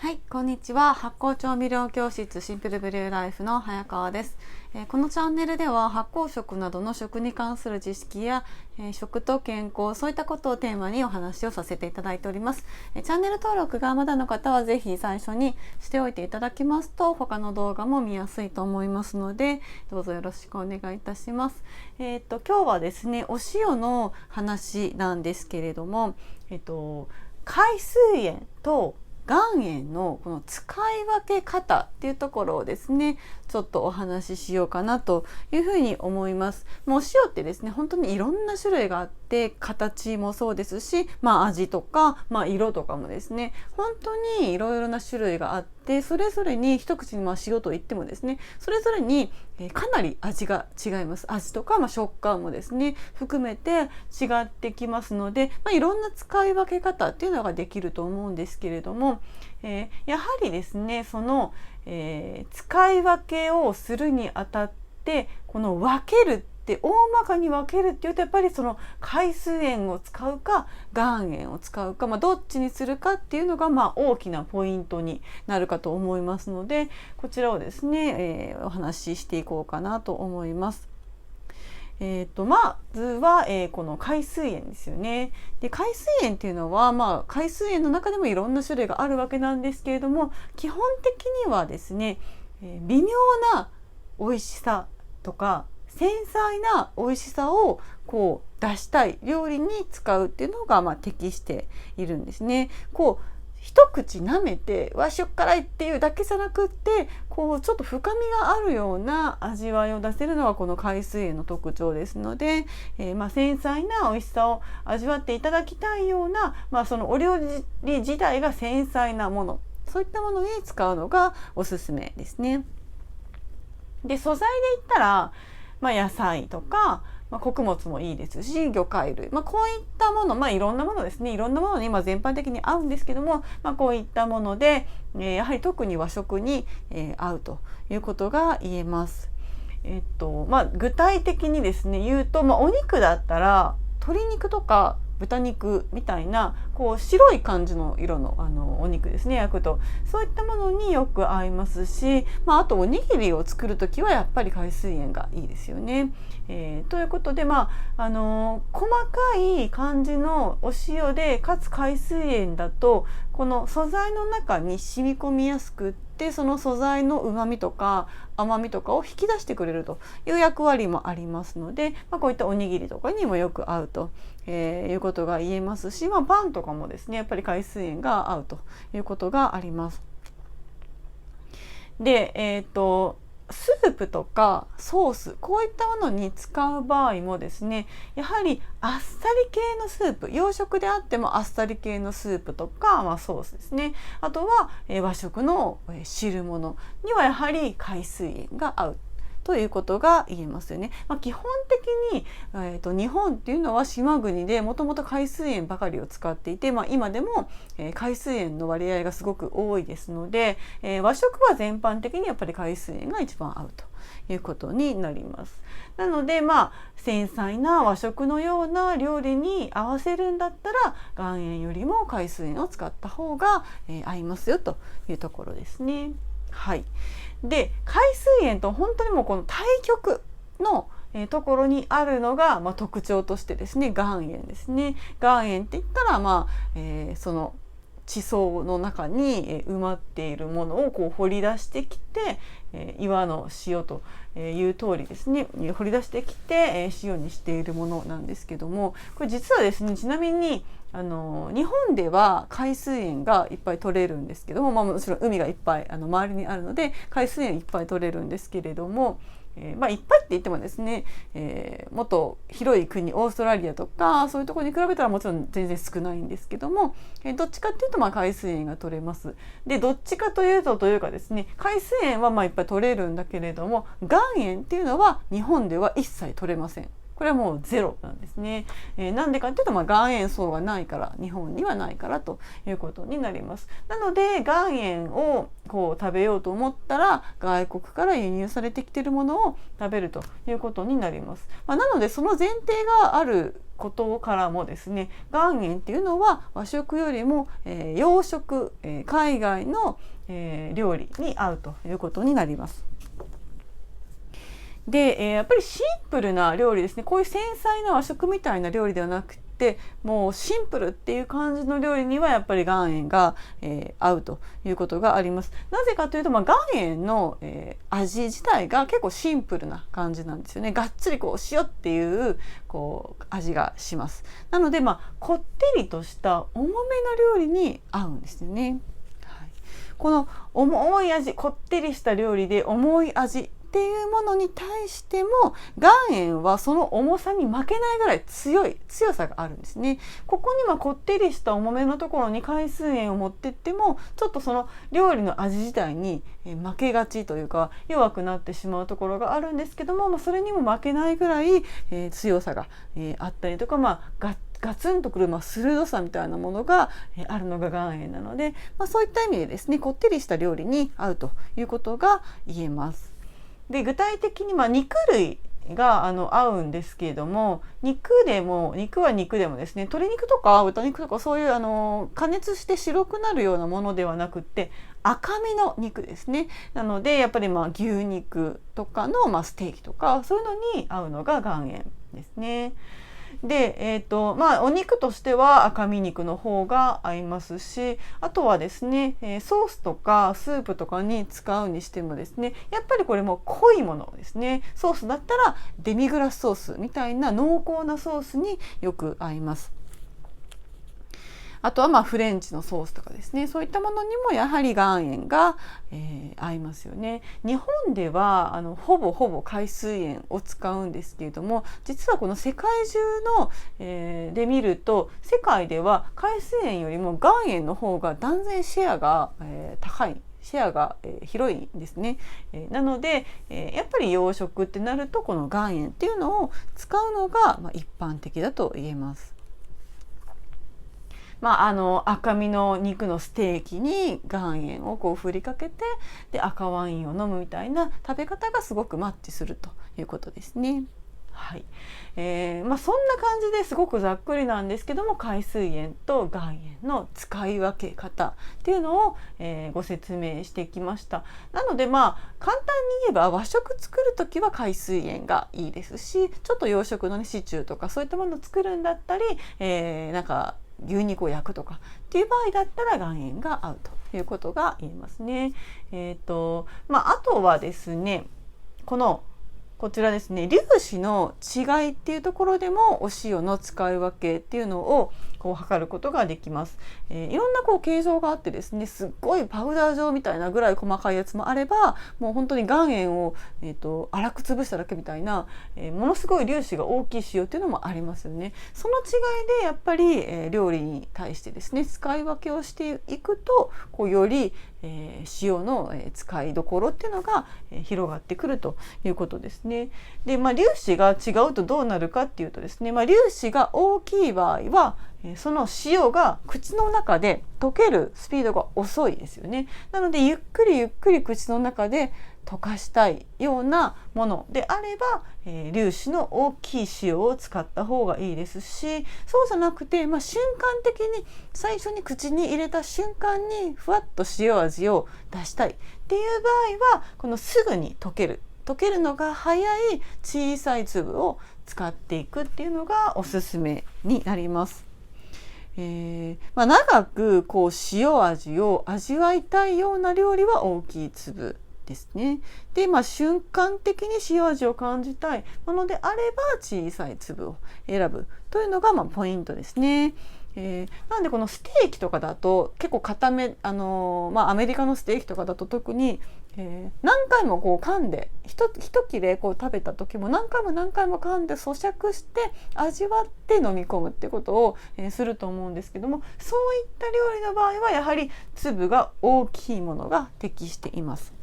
はい、こんにちは。発酵調味料教室シンプルブリューライフの早川です。このチャンネルでは発酵食などの食に関する知識や、食と健康、そういったことをテーマにお話をさせていただいております。チャンネル登録がまだの方はぜひ最初にしておいていただきますと他の動画も見やすいと思いますのでどうぞよろしくお願いいたします。今日はですね、お塩の話なんですけれども、海水塩と岩塩のこの使い分け方っていうところをですねちょっとお話ししようかなというふうに思います。もうお塩ってですね本当にいろんな種類があって形もそうですし、味とか、色とかもですね本当にいろいろな種類があってそれぞれに一口に塩といってもですねそれぞれにかなり味が違います。味とか、食感もですね含めて違ってきますので、いろんな使い分け方っていうのができると思うんですけれども、やはりですねその、使い分けをするにあたってこの分けるって大まかに分けるっていうとやっぱりその海水塩を使うか岩塩を使うか、どっちにするかっていうのが大きなポイントになるかと思いますのでこちらをですね、お話ししていこうかなと思います。まずは、この海水塩ですよね。で海水塩っていうのは、海水塩の中でもいろんな種類があるわけなんですけれども基本的にはですね、微妙な美味しさとか繊細な美味しさをこう出したい料理に使うっていうのが適しているんですね。一口舐めてわしょっからいっていうだけじゃなくってちょっと深みがあるような味わいを出せるのがこの海水塩の特徴ですので、繊細な美味しさを味わっていただきたいような、そのお料理自体が繊細なものそういったものに使うのがおすすめですね。で素材で言ったら、野菜とか穀物もいいですし魚介類、こういったもの、いろんなものですねいろんなものに全般的に合うんですけども、こういったもので、やはり特に和食に、合うということが言えます。具体的にですね言うと、お肉だったら鶏肉とか豚肉みたいな白い感じの色の、お肉ですね焼くとそういったものによく合いますし、あとおにぎりを作る時はやっぱり海水塩がいいですよね。ということで、細かい感じのお塩でかつ海水塩だとこの素材の中に染み込みやすくってその素材の旨味とか甘みとかを引き出してくれるという役割もありますので、こういったおにぎりとかにもよく合うと、いうことが言えますし、パンとかもですねやっぱり海水塩が合うということがあります。で、スープとかソースこういったものに使う場合もですねやはりあっさり系のスープ洋食であってもあっさり系のスープとか、ソースですねあとは、和食の汁物にはやはり海水塩が合うということが言えますよね。基本的に、日本っていうのは島国でもともと海水塩ばかりを使っていて、今でも、海水塩の割合がすごく多いですので、和食は全般的にやっぱり海水塩が一番合うということになります。なので繊細な和食のような料理に合わせるんだったら岩塩よりも海水塩を使った方が、合いますよというところですね。はい。で海水塩と本当にもうこの対極のところにあるのが、特徴としてですね岩塩ですね。岩塩って言ったら、その地層の中に埋まっているものを掘り出してきて岩の塩という通りですね掘り出してきて塩にしているものなんですけどもこれ実はですねちなみに日本では海水塩がいっぱい取れるんですけども、もちろん海がいっぱい周りにあるので海水塩いっぱい取れるんですけれども、いっぱいって言ってもですね、もっと広い国オーストラリアとかそういうところに比べたらもちろん全然少ないんですけども、どっちかっていうと海水塩が取れます。でどっちかというかですね海水塩はいっぱい取れるんだけれども岩塩っていうのは日本では一切取れません。これはもうゼロなんですね。なんでかっていうと、岩塩層がないから、日本にはないからということになります。なので岩塩をこう食べようと思ったら、外国から輸入されてきているものを食べるということになります。なのでその前提があることからもですね、岩塩っていうのは和食よりも、洋食、海外の、料理に合うということになります。で、やっぱりシンプルな料理ですね。こういう繊細な和食みたいな料理ではなくて、もうシンプルっていう感じの料理にはやっぱり岩塩が、合うということがあります。なぜかというと、岩塩の、味自体が結構シンプルな感じなんですよね。がっつりこう塩っていう味がします。なのでこってりとした重めの料理に合うんですよね。はい、この重い味、こってりした料理で重い味っていうものに対しても、岩塩はその重さに負けないぐらい強さがあるんですね。ここにはこってりした重めのところに海水塩を持ってっても、ちょっとその料理の味自体に負けがちというか弱くなってしまうところがあるんですけども、それにも負けないぐらい強さがあったりとか、ガツンとくる鋭さみたいなものがあるのが岩塩なので、そういった意味でですね、こってりした料理に合うということが言えます。で、具体的に肉類が合うんですけれども、肉は肉でもですね、鶏肉とか豚肉とかそういう加熱して白くなるようなものではなくって、赤身の肉ですね。なのでやっぱり牛肉とかのステーキとかそういうのに合うのが岩塩ですね。で、お肉としては赤身肉の方が合いますし、あとはですね、ソースとかスープとかに使うにしてもですね、やっぱりこれも濃いものですね。ソースだったらデミグラスソースみたいな濃厚なソースによく合います。あとはフレンチのソースとかですね、そういったものにもやはり岩塩が、合いますよね。日本ではほぼ海水塩を使うんですけれども、実はこの世界中の、で見ると、世界では海水塩よりも岩塩の方が断然シェアが、高い。シェアが広いんですね。なのでやっぱり洋食ってなると、この岩塩っていうのを使うのが一般的だと言えます。赤身の肉のステーキに岩塩を振りかけて、で赤ワインを飲むみたいな食べ方がすごくマッチするということですね。はい。そんな感じですごくざっくりなんですけども、海水塩と岩塩の使い分け方っていうのを、ご説明してきました。なので簡単に言えば、和食作るときは海水塩がいいですし、ちょっと洋食の、シチューとかそういったものを作るんだったり、牛肉を焼くとかっていう場合だったら岩塩が合うということが言えますね。あとはですね、こちらですね、粒子の違いっていうところでもお塩の使い分けっていうのを測ることができます。いろんな形状があってですね、すっごいパウダー状みたいなぐらい細かいやつもあれば、もう本当に岩塩を、粗く潰しただけみたいな、ものすごい粒子が大きい塩っていうのもありますよね。その違いでやっぱり、料理に対してですね、使い分けをしていくとより塩の使いどころっていうのが広がってくるということですね。で、粒子が違うとどうなるかっていうとですね、粒子が大きい場合はその塩が口の中で溶けるスピードが遅いですよね。なのでゆっくり口の中で溶かしたいようなものであれば、粒子の大きい塩を使った方がいいですし、そうじゃなくて、瞬間的に最初に口に入れた瞬間にふわっと塩味を出したいっていう場合は、このすぐに溶けるのが早い小さい粒を使っていくっていうのがおすすめになります。長く塩味を味わいたいような料理は大きい粒ですね。で、瞬間的に塩味を感じたいものであれば小さい粒を選ぶというのがポイントですね。なのでこのステーキとかだと結構固め、アメリカのステーキとかだと特に、何回も噛んで一切れ食べた時も何回も噛んで咀嚼して味わって飲み込むってことを、すると思うんですけども、そういった料理の場合はやはり粒が大きいものが適しています。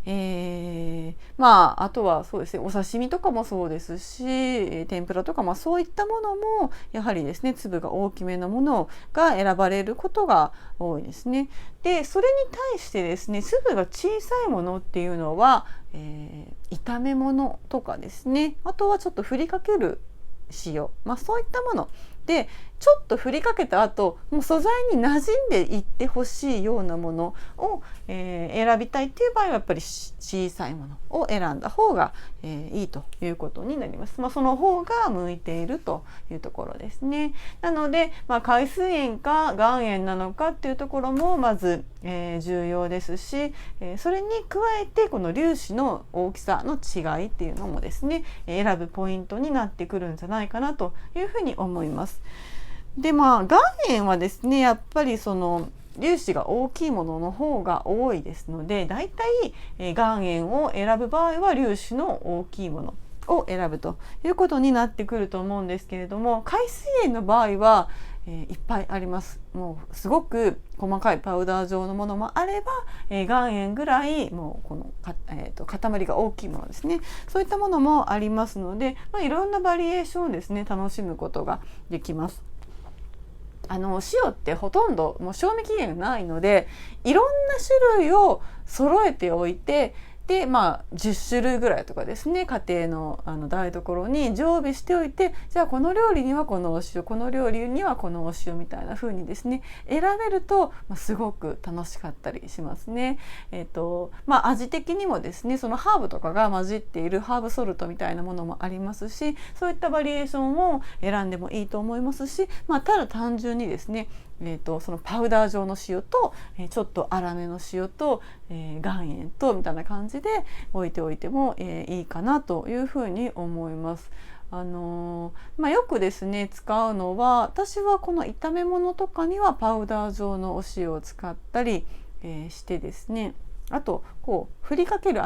あとはそうですね、お刺身とかもそうですし、天ぷらとか、そういったものもやはりですね、粒が大きめのものが選ばれることが多いですね。でそれに対してですね、粒が小さいものっていうのは、炒め物とかですね、あとはちょっと振りかける塩、そういったものでちょっと振りかけた後、もう素材に馴染んでいってほしいようなものを、選びたいっていう場合はやっぱり小さいものを選んだ方が、いいということになります。その方が向いているというところですね。なので、海水炎か岩塩なのかっていうところもまず、重要ですし、それに加えてこの粒子の大きさの違いっていうのもですね、選ぶポイントになってくるんじゃないかなというふうに思います。で岩塩はですね、やっぱりその粒子が大きいものの方が多いですので、だいたい岩塩を選ぶ場合は粒子の大きいものを選ぶということになってくると思うんですけれども、海水塩の場合は、いっぱいあります。もうすごく細かいパウダー状のものもあれば、岩塩ぐらいもうこの塊が大きいものですね、そういったものもありますので、いろんなバリエーションをですね楽しむことができます。塩ってほとんどもう賞味期限がないので、いろんな種類を揃えておいて、で10種類ぐらいとかですね、家庭の台所に常備しておいて、じゃあこの料理にはこのお塩、この料理にはこのお塩みたいな風にですね選べると、すごく楽しかったりしますね。味的にもですね、そのハーブとかが混じっているハーブソルトみたいなものもありますし、そういったバリエーションを選んでもいいと思いますし、ただ単純にですね、そのパウダー状の塩と、ちょっと粗めの塩と、岩塩とみたいな感じで置いておいても、いいかなというふうに思います。よくですね使うのは、私はこの炒め物とかにはパウダー状のお塩を使ったり、してですね、あとこう振りかける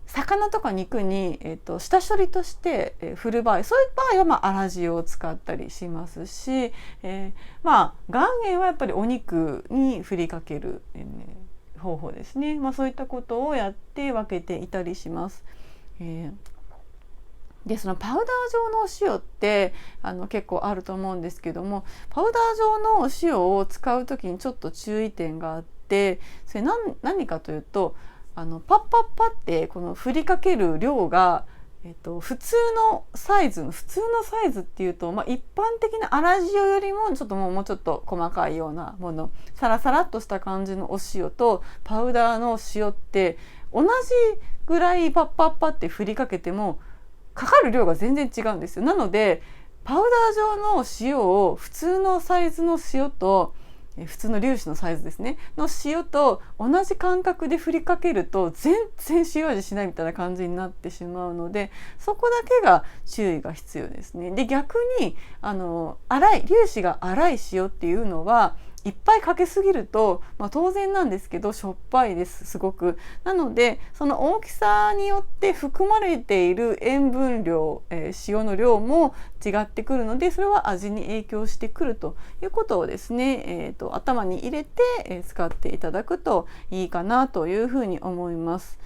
魚とか肉に、下処理として、振る場合、そういう場合は粗塩を使ったりしますし、岩塩はやっぱりお肉に振りかける、方法ですね。そういったことをやって分けていたりします。でそのパウダー状のお塩って結構あると思うんですけども、パウダー状のお塩を使う時にちょっと注意点があって、それ何かというと、パッパッパってこの振りかける量が、普通のサイズっていうと、一般的な粗塩よりもちょっともうちょっと細かいようなもの、サラサラっとした感じのお塩とパウダーの塩って同じぐらいパッパッパって振りかけてもかかる量が全然違うんですよ。なのでパウダー状の塩を普通のサイズの塩と普通の粒子のサイズですねの塩と同じ感覚で振りかけると全然塩味しないみたいな感じになってしまうので、そこだけが注意が必要ですね。で逆に粒子が粗い塩っていうのはいっぱいかけすぎると、当然なんですけどしょっぱいです、すごく。なのでその大きさによって含まれている塩分量、塩の量も違ってくるので、それは味に影響してくるということをですね、頭に入れて、使っていただくといいかなというふうに思います。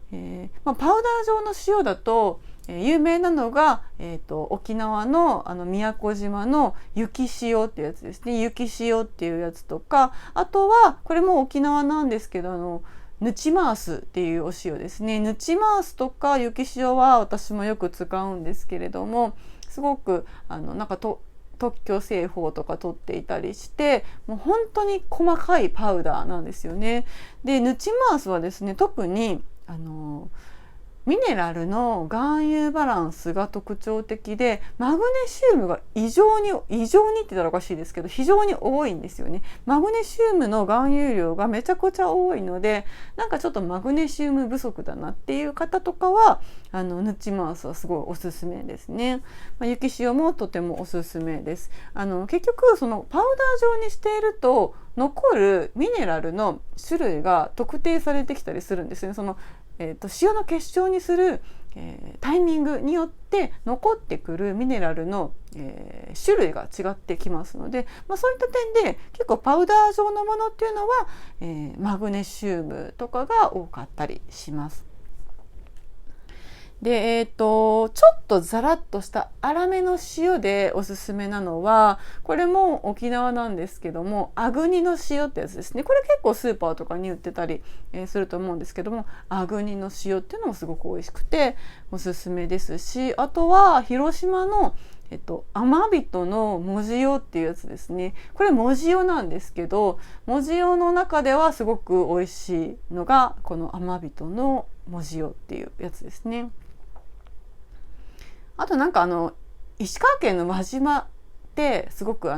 パウダー状の塩だと有名なのが、沖縄の宮古島の雪塩っていうやつですね。雪塩っていうやつとか、あとはこれも沖縄なんですけどヌチマースっていうお塩ですね。ヌチマースとか雪塩は私もよく使うんですけれども、すごく特許製法とか取っていたりして、もう本当に細かいパウダーなんですよね。でヌチマースはですね、特にミネラルの含有バランスが特徴的で、マグネシウムが異常にって言ったらおかしいですけど非常に多いんですよね。マグネシウムの含有量がめちゃくちゃ多いので、ちょっとマグネシウム不足だなっていう方とかはヌチマースはすごいおすすめですね。雪塩もとてもおすすめです。結局そのパウダー状にしていると残るミネラルの種類が特定されてきたりするんですよね。塩の結晶にする、タイミングによって残ってくるミネラルの、種類が違ってきますので、そういった点で結構パウダー状のものっていうのは、マグネシウムとかが多かったりします。で、ちょっとザラッとした粗めの塩でおすすめなのは、これも沖縄なんですけども、アグニの塩ってやつですね。これ結構スーパーとかに売ってたり、すると思うんですけども、アグニの塩っていうのもすごく美味しくておすすめですし、あとは広島の甘人のもじ塩っていうやつですね。これもじ塩なんですけど、もじ塩の中ではすごく美味しいのがこの甘人のもじ塩っていうやつですね。あと石川県の輪島ってすごく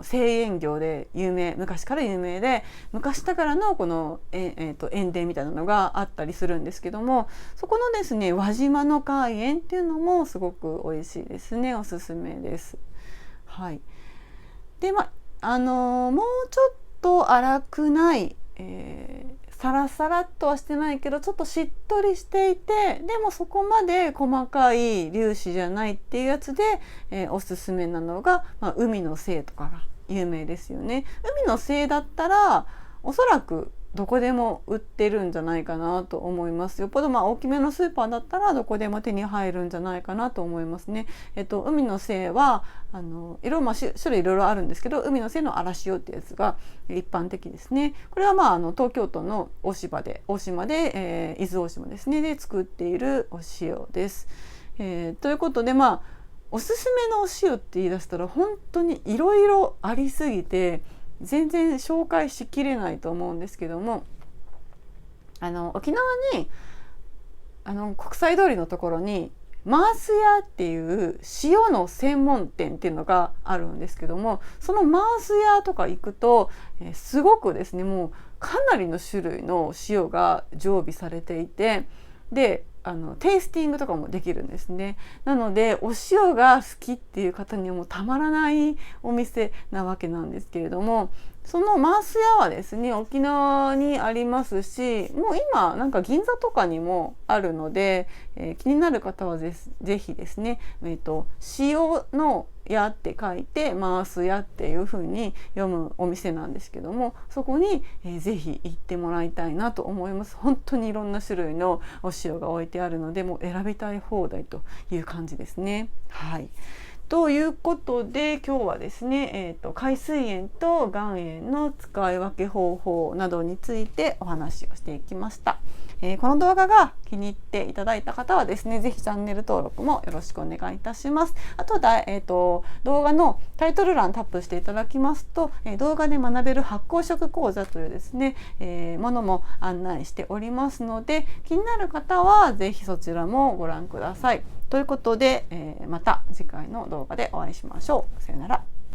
製塩業で昔から有名で、昔ながらのこの、塩田みたいなのがあったりするんですけども、そこのですね輪島の海塩っていうのもすごく美味しいですね。おすすめです。はい。でもうちょっと粗くない、サラサラっとはしてないけどちょっとしっとりしていて、でもそこまで細かい粒子じゃないっていうやつで、おすすめなのが、海の精とかが有名ですよね。海の精だったらおそらくどこでも売ってるんじゃないかなと思います。よっぽど大きめのスーパーだったらどこでも手に入るんじゃないかなと思いますね。海の精は種類いろいろあるんですけど、海の精の荒塩ってやつが一般的ですね。これは東京都の大島で、伊豆大島ですねで作っているお塩です。ということでおすすめのお塩って言い出したら本当にいろいろありすぎて全然紹介しきれないと思うんですけども、沖縄に国際通りのところにマース屋っていう塩の専門店っていうのがあるんですけども、そのマース屋とか行くと、すごくですねもうかなりの種類の塩が常備されていて、でテイスティングとかもできるんですね。なのでお塩が好きっていう方にはもうたまらないお店なわけなんですけれども、そのマース屋はですね沖縄にありますし、もう今銀座とかにもあるので、気になる方はぜひですね、塩の屋って書いてマース屋っていう風に読むお店なんですけども、そこに、ぜひ行ってもらいたいなと思います。本当にいろんな種類のお塩が置いてあるので、もう選びたい放題という感じですね。はい。ということで今日はですね、海水塩と岩塩の使い分け方法などについてお話をしていきました。この動画が気に入っていただいた方はですね、ぜひチャンネル登録もよろしくお願いいたします。あと動画のタイトル欄タップしていただきますと、動画で学べる発酵食講座というですね、ものも案内しておりますので、気になる方はぜひそちらもご覧ください。ということで、また次回の動画でお会いしましょう。さよなら。